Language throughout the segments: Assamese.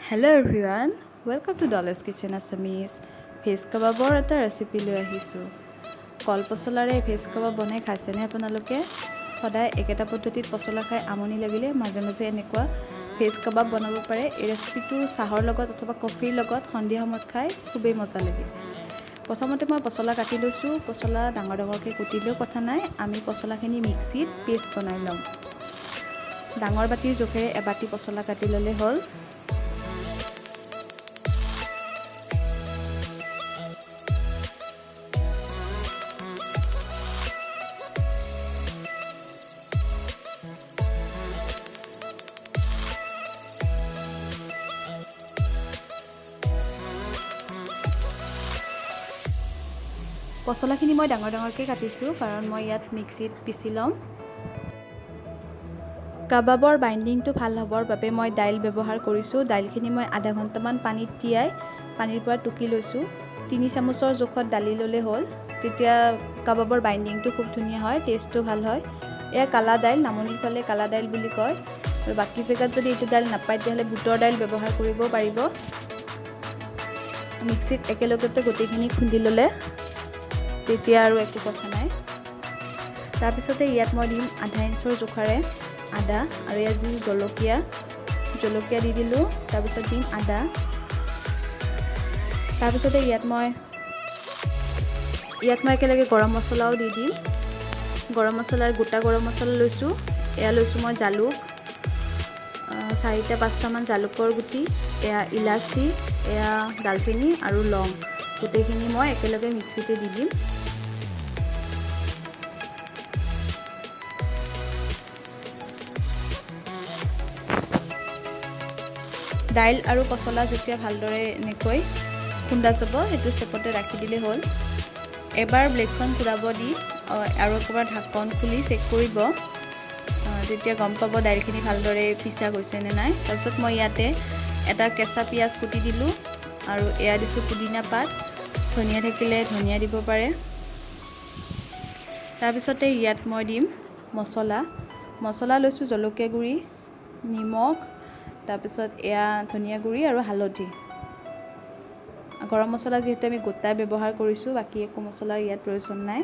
Hello everyone, welcome to Dollyskitchenassamese. Veg Kababor eta recipe লৈ আহিছো। কল পছলাৰে ভেজ কাবাব বনাই খাইছেনে আপোনালোকে? সদায় একেটা পদ্ধতিত পছলা খাই আমনি লাগিলে মাজে মাজে এনেকুৱা ভেজ কাবাব বনাব পাৰে। এই ৰেচিপিটো চাহৰ লগত অথবা কফিৰ লগত সন্ধিয়া সময়ত খাই খুবেই মজা লাগে। প্ৰথমতে মই পছলা কাটি লৈছো। পছলা ডাঙৰ ডাঙৰকৈ কুটিলেও কথা নাই, আমি পছলাখিনি মিক্সিত পেষ্ট বনাই লম। ডাঙৰ বাটিৰ জোখেৰে এবাটি পছলা কাটি ল'লে হ'ল। পছলাখিনি মই ডাঙৰ ডাঙৰকৈ কাটিছোঁ কাৰণ মই ইয়াত মিক্সিত পিচি ল'ম। কাবাবৰ বাইণ্ডিংটো ভাল হ'বৰ বাবে মই দাইল ব্যৱহাৰ কৰিছোঁ। দাইলখিনি মই আধা ঘণ্টামান পানীত তিয়াই পানীৰ পৰা টুকি লৈছোঁ। 3 চামুচৰ জোখত দালি ল'লে হ'ল, তেতিয়া কাবাবৰ বাইণ্ডিংটো খুব ধুনীয়া হয়, টেষ্টটো ভাল হয়। এয়া কালা দাইল, নামনিৰ ফালে কালা দাইল বুলি কয়। আৰু বাকী জেগাত যদি এইটো দাইল নাপায় তেতিয়াহ'লে বুটৰ দাইল ব্যৱহাৰ কৰিব পাৰিব। মিক্সিত একেলগতে গোটেইখিনি খুন্দি ল'লে তেতিয়া আৰু একো কথা নাই। তাৰপিছতে ইয়াত মই দিম আধা ইঞ্চৰ জোখাৰে আদা, আৰু ইয়াত যি জলকীয়া দি দিলোঁ। তাৰপিছত দিম আদা। তাৰপিছতে ইয়াত মই একেলগে গৰম মছলাও দি দিম। গৰম মছলাৰ গোটা গৰম মছলা লৈছোঁ। এয়া লৈছোঁ মই জালুক, 4-5টামান জালুকৰ গুটি, এয়া ইলাচি, এয়া ডালচেনি আৰু লং, গোটেইখিনি মই একেলগে মিক্সিতে দি দিম। দাইল আৰু পছলা যেতিয়া ভালদৰে এনেকৈ খুন্দা যাব, সেইটো ষ্টেপতে ৰাখি দিলে হ'ল। এবাৰ ব্লেডখন ঘূৰাব দি আৰু একবাৰ ঢাকন খুলি চেক কৰিব, তেতিয়া গম পাব দাইলখিনি ভালদৰে পিছা গৈছে নে নাই। তাৰপিছত মই ইয়াতে এটা কেঁচা পিঁয়াজ কুটি দিলোঁ আৰু এয়া দিছোঁ পুদিনা পাত, ধনিয়া থাকিলে ধনিয়া দিব পাৰে। তাৰপিছতে ইয়াত মই দিম মছলা লৈছোঁ জলকীয়া গুড়ি, নিমখ, তাৰপিছত এয়া ধনিয়া গুড়ি আৰু হালধি। গৰম মছলা যিহেতু আমি গোটা ব্যৱহাৰ কৰিছোঁ, বাকী একো মছলাৰ ইয়াত প্ৰয়োজন নাই।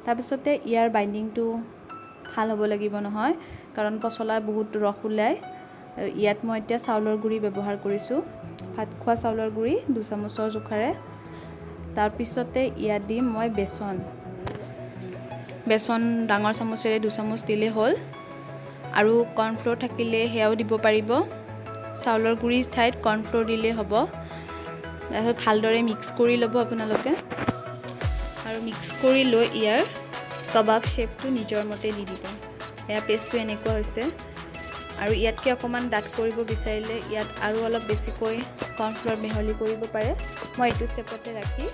তাৰপিছতে ইয়াৰ বাইণ্ডিংটো ভাল হ'ব লাগিব নহয়, কাৰণ পছলাৰ বহুত ৰস ওলায়। ইয়াত মই এতিয়া চাউলৰ গুড়ি ব্যৱহাৰ কৰিছোঁ, ভাত খোৱা চাউলৰ গুড়ি 2 চামুচৰ জোখাৰে। তাৰপিছতে ইয়াত দিম মই বেচন ডাঙৰ চামুচেৰে 2 চামুচ দিলে হ'ল, আৰু কৰ্ণফ্ল'ৰ থাকিলে সেয়াও দিব পাৰিব। চাউলৰ গুড়িৰ ঠাইত কৰ্ণফ্ল'ৰ দিলেই হ'ব। তাৰপিছত ভালদৰে মিক্স কৰি ল'ব আপোনালোকে, আৰু মিক্স কৰি লৈ ইয়াৰ কাবাব শ্বেপটো নিজৰ মতে দি দিব। এয়া পেষ্টটো এনেকুৱা হৈছে, আৰু ইয়াতকৈ অকণমান ডাঠ কৰিব বিচাৰিলে ইয়াত আৰু অলপ বেছিকৈ কৰ্ণফ্ল'ৰ মিহলি কৰিব পাৰে। মই এইটো ষ্টেপতে ৰাখি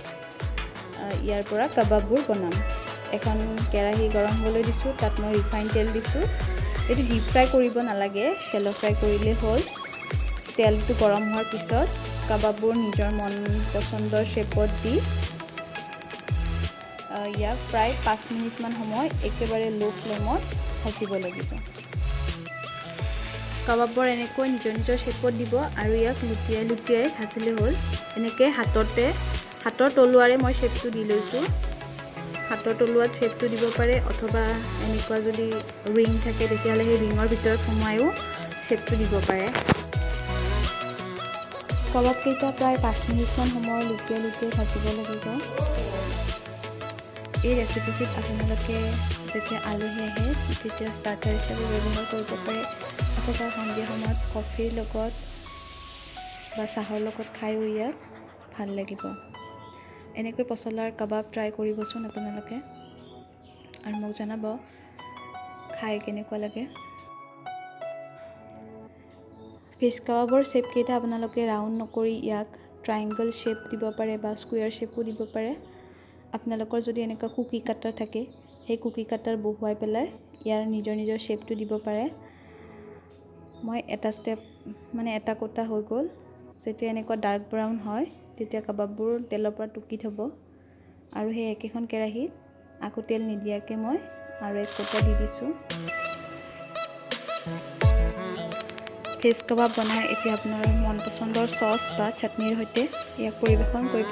ইয়াৰ পৰা কাবাববোৰ বনাম। এখন কেৰাহী গৰম হ'বলৈ দিছোঁ, তাত মই ৰিফাইন তেল দিছোঁ। এইটো ডিপ ফ্ৰাই কৰিব নালাগে, শ্বেল' ফ্ৰাই কৰিলেই হ'ল। তেলটো গৰম হোৱাৰ পিছত কাবাববোৰ নিজৰ মন পচন্দৰ শ্বেপত দি ইয়াক প্ৰায় 5 মিনিটমান সময় একেবাৰে ল' ফ্লেমত ভাজিব লাগিব। কাবাববোৰ এনেকৈ নিজৰ শ্বেপত দিব আৰু ইয়াক লুটিয়াই ভাজিলে হ'ল। এনেকৈ হাতৰ তলুৱাৰে মই শ্বেপটো দি লৈছোঁ। হাতৰ তলুৱাত শ্বেপটো দিব পাৰে, অথবা এনেকুৱা যদি ৰিং থাকে তেতিয়াহ'লে সেই ৰিঙৰ ভিতৰত সোমায়ো শ্বেপটো দিব পাৰে। কাবাবকেইটা প্ৰায় 5 মিনিটমান সময় লুটিয়াই ভাজিব লাগিব। এই ৰেচিপিটোত আপোনালোকে যেতিয়া আলহী আহে তেতিয়া ষ্টাৰ্টাৰ হিচাপে ব্যৱহাৰ কৰিব পাৰে, অথবা সন্ধিয়া সময়ত কফিৰ লগত বা চাহৰ লগত খায়ো ইয়াক ভাল লাগিব। এনেকৈ পছলাৰ কাবাব ট্ৰাই কৰিবচোন আপোনালোকে, আৰু মোক জনাব খাই কেনেকুৱা লাগে। ভেজ কাবাবৰ শ্বেপকেইটা আপোনালোকে ৰাউণ্ড নকৰি ইয়াক ট্ৰায়েংগল শ্বেপ দিব পাৰে বা স্কুৱেৰ শ্বেপো দিব পাৰে। আপোনালোকৰ যদি এনেকুৱা কুকি কাটাৰ থাকে, সেই কুকি কাটাৰ বহুৱাই পেলাই ইয়াৰ নিজৰ শ্বেপটো দিব পাৰে। মই এটা কটা হৈ গ'ল। যেতিয়া এনেকুৱা ডাৰ্ক ব্ৰাউন হয় তেতিয়া কাবাববোৰ তেলৰ পৰা টুকি থ'ব, আৰু সেই একেখন কেৰাহীত আকৌ তেল নিদিয়াকৈ মই আৰু এক কটা দি দিছোঁ। ভেজ কাবাব বনাই এতিয়া আপোনাৰ মন পচন্দৰ চচ বা চাটনিৰ সৈতে ইয়াক পৰিৱেশন কৰিব।